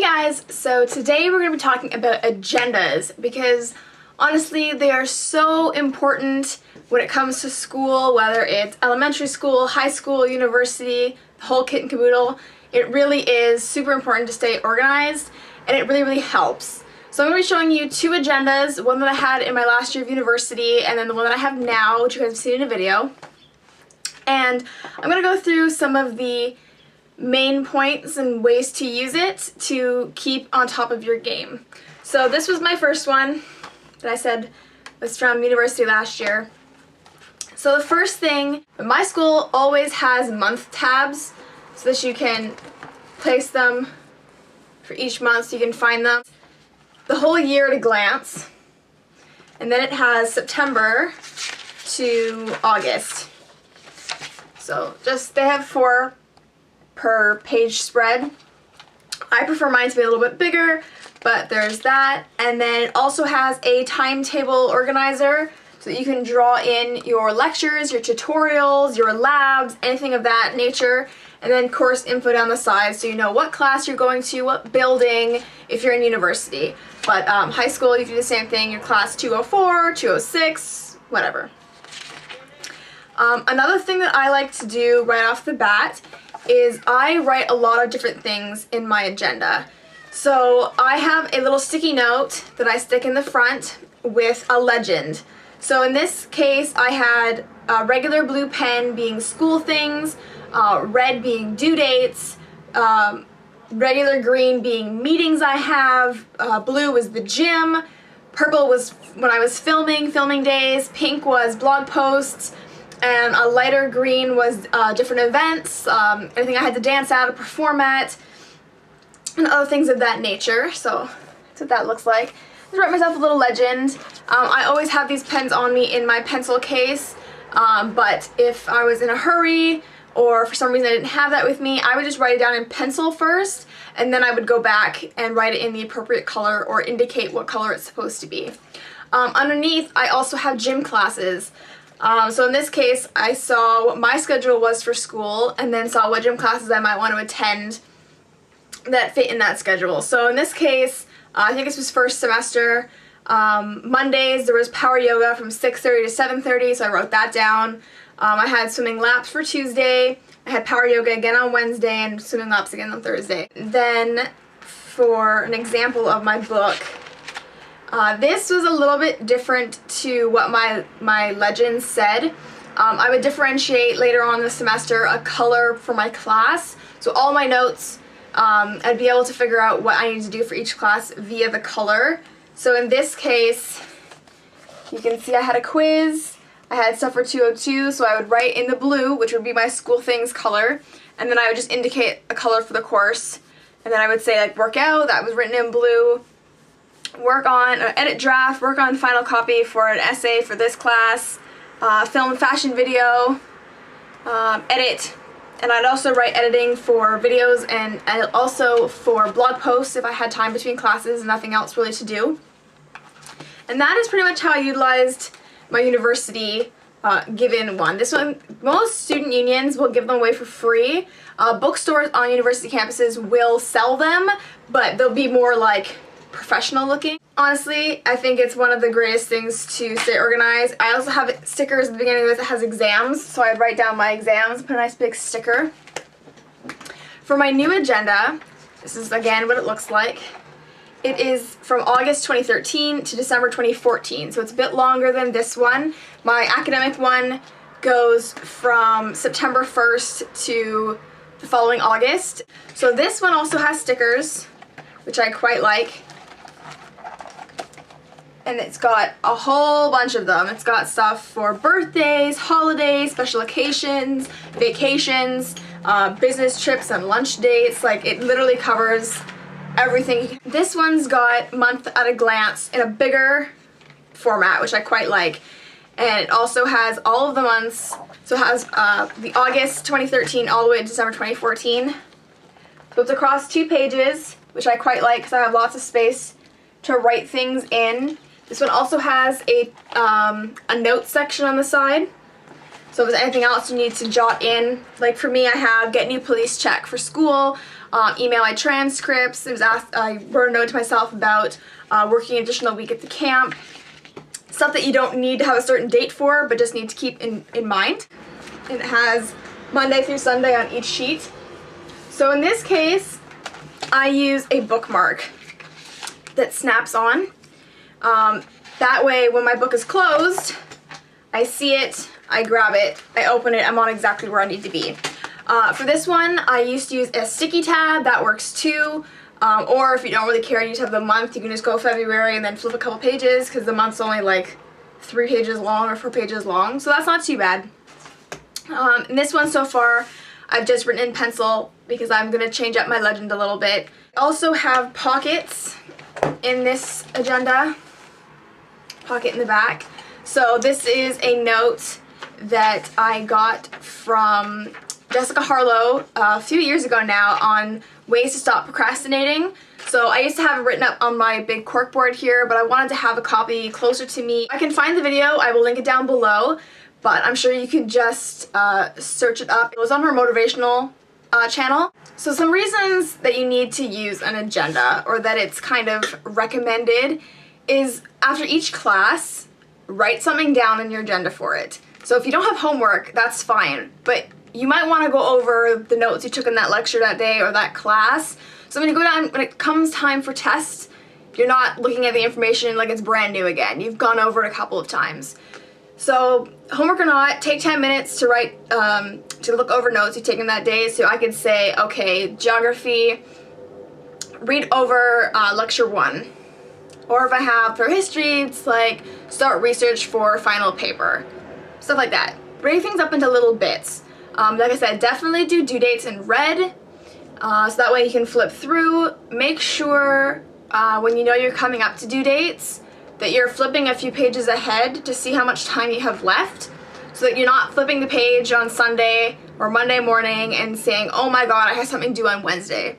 guys, so today we're going to be talking about agendas because honestly they are so important when it comes to school, whether it's elementary school, high school, university, the whole kit and caboodle. It really is super important to stay organized and it really helps. So I'm going to be showing you two agendas, one that I had in my last year of university and then the one that I have now, which you guys have seen in a video. And I'm going to go through some of the main points and ways to use it to keep on top of your game. So this was my first one that I said was from university last year. So the first thing, my school always has month tabs so that you can place them for each month so you can find them the whole year at a glance. And then it has September to August. So they have 4 per page spread. I prefer mine to be a little bit bigger, but there's that. And then it also has a timetable organizer so that you can draw in your lectures, your tutorials, your labs, anything of that nature. And then course info down the side so you know what class you're going to, what building, if you're in university. But high school, you do the same thing, your class 204, 206, whatever. Another thing that I like to do right off the bat is I write a lot of different things in my agenda. So I have a little sticky note that I stick in the front with a legend. So in this case I had a regular blue pen being school things, red being due dates, regular green being meetings I have, blue was the gym, purple was when I was filming days, pink was blog posts, and a lighter green was different events, anything I had to dance at or perform at, and other things of that nature. So that's what that looks like. Just write myself a little legend. I always have these pens on me in my pencil case, but if I was in a hurry or for some reason I didn't have that with me, I would just write it down in pencil first, and then I would go back and write it in the appropriate color or indicate what color it's supposed to be. Underneath, I also have gym classes. So in this case, I saw what my schedule was for school and then saw what gym classes I might want to attend that fit in that schedule. So in this case, I think this was first semester, Mondays there was power yoga from 6:30 to 7:30, so I wrote that down. I had swimming laps for Tuesday, I had power yoga again on Wednesday, and swimming laps again on Thursday. Then for an example of my book, this was a little bit different to what my legend said. I would differentiate later on in the semester a color for my class. So all my notes, I'd be able to figure out what I need to do for each class via the color. So in this case, you can see I had a quiz. I had stuff for 202, so I would write in the blue, which would be my school things color, and then I would just indicate a color for the course. And then I would say like workout, that was written in blue. Work on, edit draft, work on final copy for an essay for this class, film fashion video, edit, and I'd also write editing for videos and also for blog posts if I had time between classes and nothing else really to do. And that is pretty much how I utilized my university given one. This one, most student unions will give them away for free. Bookstores on university campuses will sell them, but they'll be more like professional looking. Honestly, I think it's one of the greatest things to stay organized. I also have stickers at the beginning of this that has exams, so I'd write down my exams, put a nice big sticker. For my new agenda, this is again what it looks like. It is from August 2013 to December 2014, so it's a bit longer than this one. My academic one goes from September 1st to the following August. So this one also has stickers, which I quite like. And it's got a whole bunch of them. It's got stuff for birthdays, holidays, special occasions, vacations, business trips and lunch dates. Like, it literally covers everything. This one's got month at a glance in a bigger format, which I quite like. And it also has all of the months. So it has the August 2013 all the way to December 2014. So it's across 2 pages, which I quite like because I have lots of space to write things in. This one also has a notes section on the side. So if there's anything else you need to jot in, like for me I have get new police check for school, email my transcripts. I wrote a note to myself about working an additional week at the camp. Stuff that you don't need to have a certain date for, but just need to keep in mind. And it has Monday through Sunday on each sheet. So in this case, I use a bookmark that snaps on. That way, when my book is closed, I see it, I grab it, I open it, I'm on exactly where I need to be. For this one, I used to use a sticky tab. That works too. Or if you don't really care, you just have the month, you can just go February and then flip a couple pages because the month's only like 3 pages long or 4 pages long, so that's not too bad. In this one so far, I've just written in pencil because I'm going to change up my legend a little bit. I also have pockets in this agenda, pocket in the back. So this is a note that I got from Jessica Harlow a few years ago now on ways to stop procrastinating. So I used to have it written up on my big corkboard here, but I wanted to have a copy closer to me. I can find the video, I will link it down below, but I'm sure you can just search it up. It was on her motivational channel. So some reasons that you need to use an agenda, or that it's kind of recommended, is after each class, write something down in your agenda for it. So if you don't have homework, that's fine, but you might want to go over the notes you took in that lecture that day or that class. So when it comes time for tests, you're not looking at the information like it's brand new again. You've gone over it a couple of times. So homework or not, take 10 minutes to write, to look over notes you've taken that day. So I could say, okay, geography, read over lecture 1. Or if I have for history, it's like start research for final paper. Stuff like that. Break things up into little bits. Like I said, definitely do due dates in red, so that way you can flip through. Make sure when you know you're coming up to due dates that you're flipping a few pages ahead to see how much time you have left, so that you're not flipping the page on Sunday or Monday morning and saying, oh my god, I have something due on Wednesday.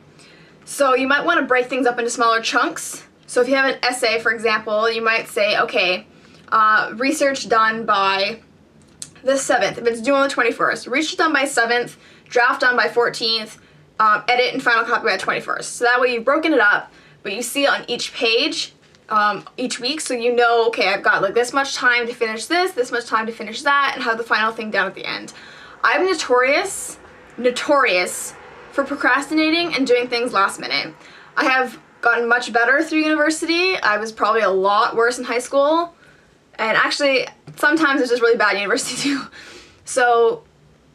So you might want to break things up into smaller chunks. So if you have an essay, for example, you might say, okay, research done by the 7th, if it's due on the 21st, research done by 7th, draft done by 14th, edit and final copy by 21st. So that way you've broken it up, but you see it on each page each week, so you know, okay, I've got like this much time to finish this much time to finish that, and have the final thing down at the end. I'm notorious for procrastinating and doing things last minute. I have gotten much better through university. I was probably a lot worse in high school. And actually, sometimes it's just really bad in university too. So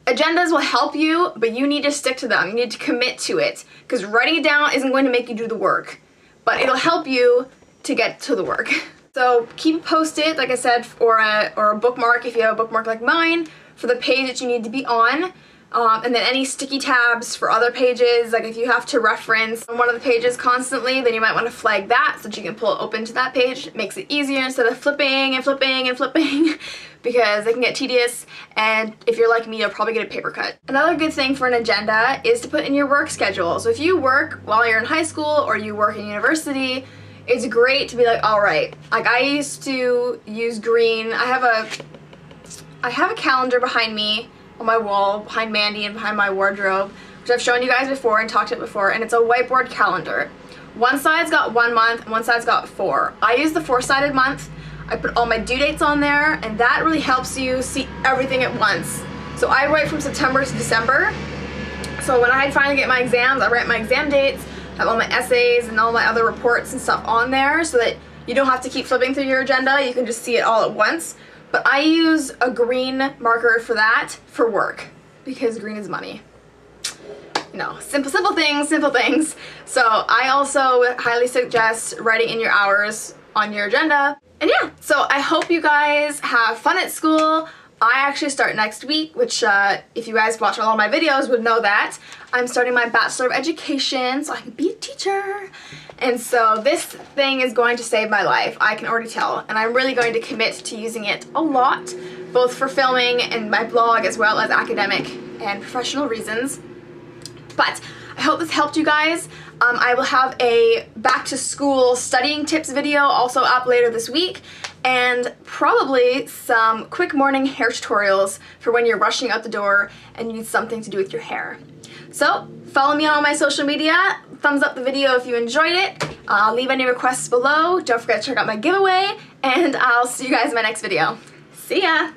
agendas will help you, but you need to stick to them. You need to commit to it, because writing it down isn't going to make you do the work, but it'll help you to get to the work. So keep a post-it, like I said, or a bookmark if you have a bookmark like mine, for the page that you need to be on. And then any sticky tabs for other pages, like if you have to reference one of the pages constantly, then you might want to flag that so that you can pull it open to that page. It makes it easier instead of flipping and flipping and flipping because they can get tedious, and if you're like me, you'll probably get a paper cut. Another good thing for an agenda is to put in your work schedule. So if you work while you're in high school or you work in university, it's great to be like, alright, like I used to use green. I have a calendar behind me on my wall, behind Mandy and behind my wardrobe, which I've shown you guys before and talked about before, and it's a whiteboard calendar. One side's got 1 month and one side's got 4. I use the 4-sided month. I put all my due dates on there, and that really helps you see everything at once. So I write from September to December. So when I finally get my exams, I write my exam dates, have all my essays and all my other reports and stuff on there, so that you don't have to keep flipping through your agenda, you can just see it all at once. But I use a green marker for that for work, because green is money. You know, simple things, simple things. So I also highly suggest writing in your hours on your agenda. And yeah, so I hope you guys have fun at school. I actually start next week, which if you guys watch all of my videos would know that. I'm starting my Bachelor of Education so I can be a teacher. And so this thing is going to save my life, I can already tell. And I'm really going to commit to using it a lot, both for filming and my blog as well as academic and professional reasons. But I hope this helped you guys. I will have a back to school studying tips video also up later this week, and probably some quick morning hair tutorials for when you're rushing out the door and you need something to do with your hair. So follow me on all my social media, thumbs up the video if you enjoyed it, leave any requests below, don't forget to check out my giveaway, and I'll see you guys in my next video. See ya!